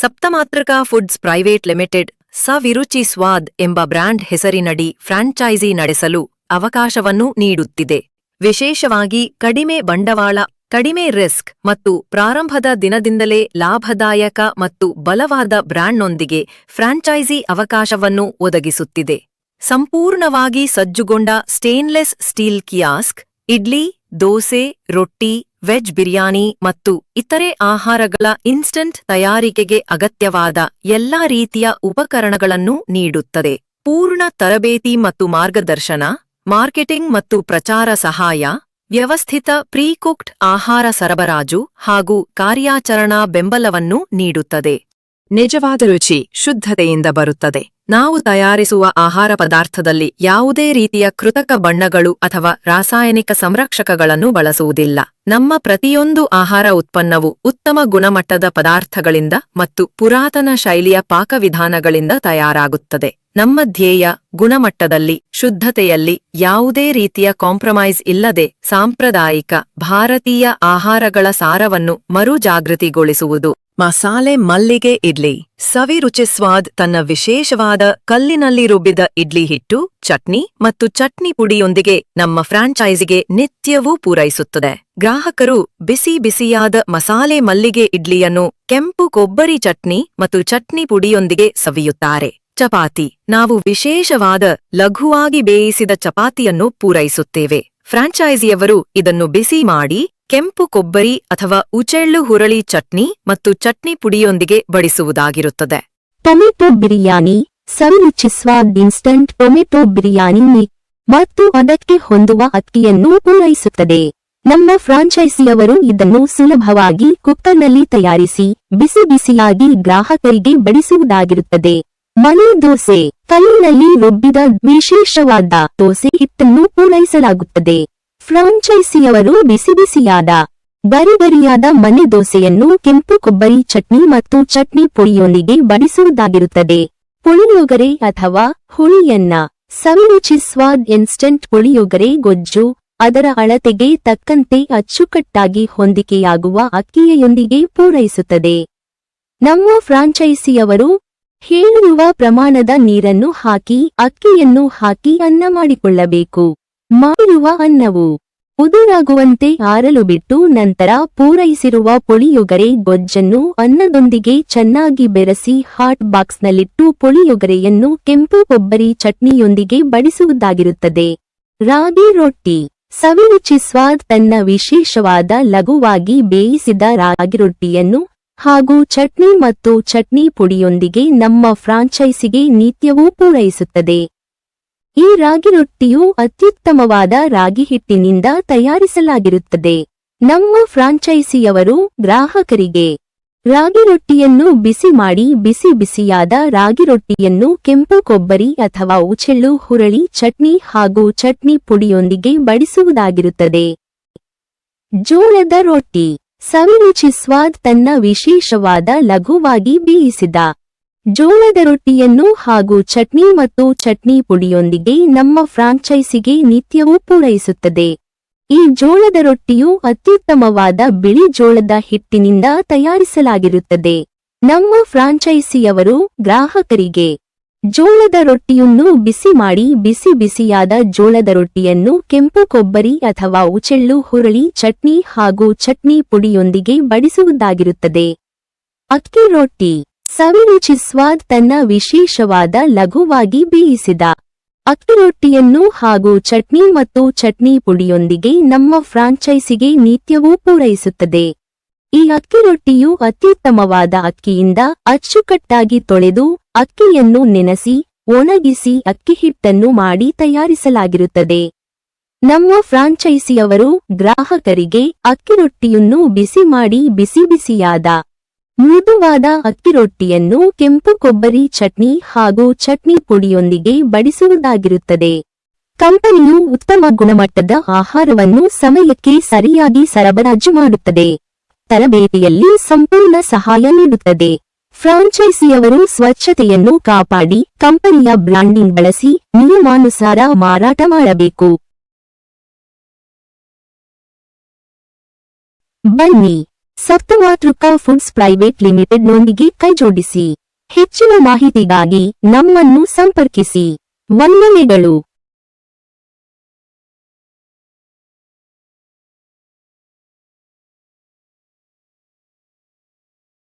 Saptamatrika foods private limited ಸವಿರುಚಿ ಸ್ವಾದ್ ಎಂಬ brand ಹೆಸರಿನಡಿ franchise ನಡೆಸಲು ಅವಕಾಶವನ್ನು ನೀಡುತ್ತಿದೆ. ವಿಶೇಷವಾಗಿ ಕಡಿಮೆ ಬಂಡವಾಳ, ಕಡಿಮೆ ರಿಸ್ಕ್ ಮತ್ತು ಪ್ರಾರಂಭದ ದಿನದಿಂದಲೇ ಲಾಭದಾಯಕ ಮತ್ತು ಬಲವಾದ ಬ್ರ್ಯಾಂಡ್ನೊಂದಿಗೆ ಫ್ರಾಂಚೈಸಿ ಅವಕಾಶವನ್ನು ಒದಗಿಸುತ್ತಿದೆ. ಸಂಪೂರ್ಣವಾಗಿ ಸಜ್ಜುಗೊಂಡ stainless steel kiosk, idli, dosa, ರೊಟ್ಟಿ, ವೆಜ್ ಬಿರಿಯಾನಿ ಮತ್ತು ಇತರೆ ಆಹಾರಗಳ ಇನ್ಸ್ಟಂಟ್ ತಯಾರಿಕೆಗೆ ಅಗತ್ಯವಾದ ಎಲ್ಲಾ ರೀತಿಯ ಉಪಕರಣಗಳನ್ನು ನೀಡುತ್ತದೆ. ಪೂರ್ಣ ತರಬೇತಿ ಮತ್ತು ಮಾರ್ಗದರ್ಶನ, ಮಾರ್ಕೆಟಿಂಗ್ ಮತ್ತು ಪ್ರಚಾರ ಸಹಾಯ, ವ್ಯವಸ್ಥಿತ ಪ್ರೀ-ಕುಕ್ಡ್ ಆಹಾರ ಸರಬರಾಜು ಹಾಗೂ ಕಾರ್ಯಾಚರಣಾ ಬೆಂಬಲವನ್ನು ನೀಡುತ್ತದೆ. ನಿಜವಾದ ರುಚಿ ಶುದ್ಧತೆಯಿಂದ ಬರುತ್ತದೆ. ನಾವು ತಯಾರಿಸುವ ಆಹಾರ ಪದಾರ್ಥದಲ್ಲಿ ಯಾವುದೇ ರೀತಿಯ ಕೃತಕ ಬಣ್ಣಗಳು ಅಥವಾ ರಾಸಾಯನಿಕ ಸಂರಕ್ಷಕಗಳನ್ನು ಬಳಸುವುದಿಲ್ಲ. ನಮ್ಮ ಪ್ರತಿಯೊಂದು ಆಹಾರ ಉತ್ಪನ್ನವು ಉತ್ತಮ ಗುಣಮಟ್ಟದ ಪದಾರ್ಥಗಳಿಂದ ಮತ್ತು ಪುರಾತನ ಶೈಲಿಯ ಪಾಕವಿಧಾನಗಳಿಂದ ತಯಾರಾಗುತ್ತದೆ. ನಮ್ಮ ಧ್ಯೇಯ ಗುಣಮಟ್ಟದಲ್ಲಿ, ಶುದ್ಧತೆಯಲ್ಲಿ ಯಾವುದೇ ರೀತಿಯ ಕಾಂಪ್ರಮೈಸ್ ಇಲ್ಲದೆ ಸಾಂಪ್ರದಾಯಿಕ ಭಾರತೀಯ ಆಹಾರಗಳ ಸಾರವನ್ನು ಮರುಜಾಗೃತಿಗೊಳಿಸುವುದು. ಮಸಾಲೆ ಮಲ್ಲಿಗೆ ಇಡ್ಲಿ. ಸವಿರುಚಿ ಸ್ವಾದ್ ತನ್ನ ವಿಶೇಷವಾದ ಕಲ್ಲಿನಲ್ಲಿ ರುಬ್ಬಿದ ಇಡ್ಲಿ ಹಿಟ್ಟು, ಚಟ್ನಿ ಮತ್ತು ಚಟ್ನಿ ಪುಡಿಯೊಂದಿಗೆ ನಮ್ಮ ಫ್ರಾಂಚೈಸಿಗೆ ನಿತ್ಯವೂ ಪೂರೈಸುತ್ತದೆ. ಗ್ರಾಹಕರು ಬಿಸಿ ಬಿಸಿಯಾದ ಮಸಾಲೆ ಮಲ್ಲಿಗೆ ಇಡ್ಲಿಯನ್ನು ಕೆಂಪು ಕೊಬ್ಬರಿ ಚಟ್ನಿ ಮತ್ತು ಚಟ್ನಿ ಪುಡಿಯೊಂದಿಗೆ ಸವಿಯುತ್ತಾರೆ. ಚಪಾತಿ. ನಾವು ವಿಶೇಷವಾದ ಲಘುವಾಗಿ ಬೇಯಿಸಿದ ಚಪಾತಿಯನ್ನು ಪೂರೈಸುತ್ತೇವೆ. ಫ್ರಾಂಚೈಸಿಯವರು ಇದನ್ನು ಬಿಸಿ ಮಾಡಿ ಕೆಂಪು ಕೊಬ್ಬರಿ ಅಥವಾ ಉಚೆಳ್ಳು ಹುರಳಿ ಚಟ್ನಿ ಮತ್ತು ಚಟ್ನಿ ಪುಡಿಯೊಂದಿಗೆ ಬಡಿಸುವುದಾಗಿರುತ್ತದೆ. ಟೊಮೆಟೊ ಬಿರಿಯಾನಿ. ಸವಿರುಚಿ ಸ್ವಾದ್ ಇನ್ಸ್ಟಂಟ್ ಟೊಮೆಟೊ ಬಿರಿಯಾನಿ ಮತ್ತು ಅದಕ್ಕೆ ಹೊಂದುವ ಅಕ್ಕಿಯನ್ನು ಪೂರೈಸುತ್ತದೆ. ನಮ್ಮ ಫ್ರಾಂಚೈಸಿಯವರು ಇದನ್ನು ಸುಲಭವಾಗಿ ಕುಕ್ಕರ್ನಲ್ಲಿ ತಯಾರಿಸಿ ಬಿಸಿ ಬಿಸಿಯಾಗಿ ಗ್ರಾಹಕರಿಗೆ ಬಡಿಸುವುದಾಗಿರುತ್ತದೆ. ಮನೆ ದೋಸೆ. ಕಲ್ಲಿನಲ್ಲಿ ರುಬ್ಬಿದ ವಿಶೇಷವಾದ ದೋಸೆ ಹಿಟ್ಟನ್ನು ಪೂರೈಸಲಾಗುತ್ತದೆ. ಫ್ರಾಂಚೈಸಿಯವರು ಬಿಸಿ ಬಿಸಿಯಾದ ಗರಿಗರಿಯಾದ ಮನೆ ದೋಸೆಯನ್ನು ಕೆಂಪು ಕೊಬ್ಬರಿ ಚಟ್ನಿ ಮತ್ತು ಚಟ್ನಿ ಪುಡಿಯೊಂದಿಗೆ ಬಡಿಸುವುದಾಗಿರುತ್ತದೆ. ಪುಳಿಯೋಗರೆ ಅಥವಾ ಹುಳಿಯನ್ನ. ಸವಿರುಚಿ ಸ್ವಾದ್ ಇನ್ಸ್ಟಂಟ್ ಪುಳಿಯೋಗರೆ ಗೊಜ್ಜು ಅದರ ಅಳತೆಗೆ ತಕ್ಕಂತೆ ಅಚ್ಚುಕಟ್ಟಾಗಿ ಹೊಂದಿಕೆಯಾಗುವ ಅಕ್ಕಿಯೊಂದಿಗೆ ಪೂರೈಸುತ್ತದೆ. ನಮ್ಮ ಫ್ರಾಂಚೈಸಿಯವರು ಹೇಳಿರುವ ಪ್ರಮಾಣದ ನೀರನ್ನು ಹಾಕಿ ಅಕ್ಕಿಯನ್ನು ಹಾಕಿ ಅನ್ನ ಮಾಡಿಕೊಳ್ಳಬೇಕು. ಮಾಡಿರುವ ಅನ್ನವು ಉದುರಾಗುವಂತೆ ಆರಲು ಬಿಟ್ಟು ನಂತರ ಪೂರೈಸಿರುವ ಪುಳಿಯೋಗರೆ ಗೊಜ್ಜನ್ನು ಅನ್ನದೊಂದಿಗೆ ಚೆನ್ನಾಗಿ ಬೆರೆಸಿ ಹಾಟ್ ಬಾಕ್ಸ್ನಲ್ಲಿಟ್ಟು ಪುಳಿಯೋಗರೆಯನ್ನು ಕೆಂಪು ಕೊಬ್ಬರಿ ಚಟ್ನಿಯೊಂದಿಗೆ ಬಡಿಸುವುದಾಗಿರುತ್ತದೆ. ರಾಗಿ ರೊಟ್ಟಿ. ಸವಿರುಚಿ ಸ್ವಾದ್ ತನ್ನ ವಿಶೇಷವಾದ ಲಘುವಾಗಿ ಬೇಯಿಸಿದ ರಾಗಿ ರೊಟ್ಟಿಯನ್ನು ಹಾಗೂ ಚಟ್ನಿ ಮತ್ತು ಚಟ್ನಿ ಪುಡಿಯೊಂದಿಗೆ ನಮ್ಮ ಫ್ರಾಂಚೈಸಿಗೆ ನಿತ್ಯವೂ ಪೂರೈಸುತ್ತದೆ. ಈ ರಾಗಿ ರೊಟ್ಟಿಯು ಅತ್ಯುತ್ತಮವಾದ ರಾಗಿ ಹಿಟ್ಟಿನಿಂದ ತಯಾರಿಸಲಾಗಿರುತ್ತದೆ. ನಮ್ಮ ಫ್ರಾಂಚೈಸಿಯವರು ಗ್ರಾಹಕರಿಗೆ ರಾಗಿ ರೊಟ್ಟಿಯನ್ನು ಬಿಸಿ ಮಾಡಿ ಬಿಸಿ ಬಿಸಿಯಾದ ರಾಗಿ ರೊಟ್ಟಿಯನ್ನು ಕೆಂಪು ಕೊಬ್ಬರಿ ಅಥವಾ ಉಚೆಳ್ಳು ಹುರಳಿ ಚಟ್ನಿ ಹಾಗೂ ಚಟ್ನಿ ಪುಡಿಯೊಂದಿಗೆ ಬಡಿಸುವುದಾಗಿರುತ್ತದೆ. ಜೋಳದ ರೊಟ್ಟಿ. ಸವಿರುಚಿ ಸ್ವಾದ್ ತನ್ನ ವಿಶೇಷವಾದ ಲಘುವಾಗಿ ಬೇಯಿಸಿದ ಜೋಳದ ರೊಟ್ಟಿಯನ್ನು ಹಾಗೂ ಚಟ್ನಿ ಮತ್ತು ಚಟ್ನಿ ಪುಡಿಯೊಂದಿಗೆ ನಮ್ಮ ಫ್ರಾಂಚೈಸಿಗೆ ನಿತ್ಯವೂ ಪೂರೈಸುತ್ತದೆ. ಈ ಜೋಳದ ರೊಟ್ಟಿಯು ಅತ್ಯುತ್ತಮವಾದ ಬಿಳಿ ಜೋಳದ ಹಿಟ್ಟಿನಿಂದ ತಯಾರಿಸಲಾಗಿರುತ್ತದೆ. ನಮ್ಮ ಫ್ರಾಂಚೈಸಿಯವರು ಗ್ರಾಹಕರಿಗೆ ಜೋಳದ ರೊಟ್ಟಿಯನ್ನು ಬಿಸಿ ಮಾಡಿ ಬಿಸಿ ಬಿಸಿಯಾದ ಜೋಳದ ರೊಟ್ಟಿಯನ್ನು ಕೆಂಪು ಕೊಬ್ಬರಿ ಅಥವಾ ಉಚೆಳ್ಳು ಹುರಳಿ ಚಟ್ನಿ ಹಾಗೂ ಚಟ್ನಿ ಪುಡಿಯೊಂದಿಗೆ ಬಡಿಸುವುದಾಗಿರುತ್ತದೆ. ಅಕ್ಕಿ ರೊಟ್ಟಿ. ಸವಿರುಚಿ ಸ್ವಾದ್ ತನ್ನ ವಿಶೇಷವಾದ ಲಘುವಾಗಿ ಬೇಯಿಸಿದ ಅಕ್ಕಿ ರೊಟ್ಟಿಯನ್ನು ಹಾಗೂ ಚಟ್ನಿ ಮತ್ತು ಚಟ್ನಿ ಪುಡಿಯೊಂದಿಗೆ ನಮ್ಮ ಫ್ರಾಂಚೈಸಿಗೆ ನಿತ್ಯವೂ ಪೂರೈಸುತ್ತದೆ. ಈ ಅಕ್ಕಿ ರೊಟ್ಟಿಯು ಅತ್ಯುತ್ತಮವಾದ ಅಕ್ಕಿಯಿಂದ ಅಚ್ಚುಕಟ್ಟಾಗಿ ತೊಳೆದು ಅಕ್ಕಿಯನ್ನು ನೆನೆಸಿ ಒಣಗಿಸಿ ಅಕ್ಕಿ ಹಿಟ್ಟನ್ನು ಮಾಡಿ ತಯಾರಿಸಲಾಗಿರುತ್ತದೆ. ನಮ್ಮ ಫ್ರಾಂಚೈಸಿಯವರು ಗ್ರಾಹಕರಿಗೆ ಅಕ್ಕಿ ರೊಟ್ಟಿಯನ್ನು ಬಿಸಿ ಮಾಡಿ ಬಿಸಿ ಬಿಸಿಯಾದ ಮೃದುವಾದ ಅಕ್ಕಿ ರೊಟ್ಟಿಯನ್ನು ಕೆಂಪು ಕೊಬ್ಬರಿ ಚಟ್ನಿ ಹಾಗೂ ಚಟ್ನಿ ಪುಡಿಯೊಂದಿಗೆ ಬಡಿಸುವುದಾಗಿರುತ್ತದೆ. ಕಂಪನಿಯು ಉತ್ತಮ ಗುಣಮಟ್ಟದ ಆಹಾರವನ್ನು ಸಮಯಕ್ಕೆ ಸರಿಯಾಗಿ ಸರಬರಾಜು ಮಾಡುತ್ತದೆ. ತರಬೇತಿಯಲ್ಲಿ ಸಂಪೂರ್ಣ ಸಹಾಯ ನೀಡುತ್ತದೆ. ಫ್ರಾಂಚೈಸಿಯವರು ಸ್ವಚ್ಛತೆಯನ್ನು ಕಾಪಾಡಿ ಕಂಪನಿಯ ಬ್ರಾಂಡಿಂಗ್ ಬಳಸಿ ನಿಯಮಾನುಸಾರ ಮಾರಾಟ ಮಾಡಬೇಕು. ಬನ್ನಿ ಸಪ್ತಮಾತೃಕಾ ಫುಡ್ಸ್ ಪ್ರೈವೇಟ್ ಲಿಮಿಟೆಡ್ನೊಂದಿಗೆ ಕೈಜೋಡಿಸಿ. ಹೆಚ್ಚಿನ ಮಾಹಿತಿಗಾಗಿ ನಮ್ಮನ್ನು ಸಂಪರ್ಕಿಸಿ. ವಂದನೆಗಳು.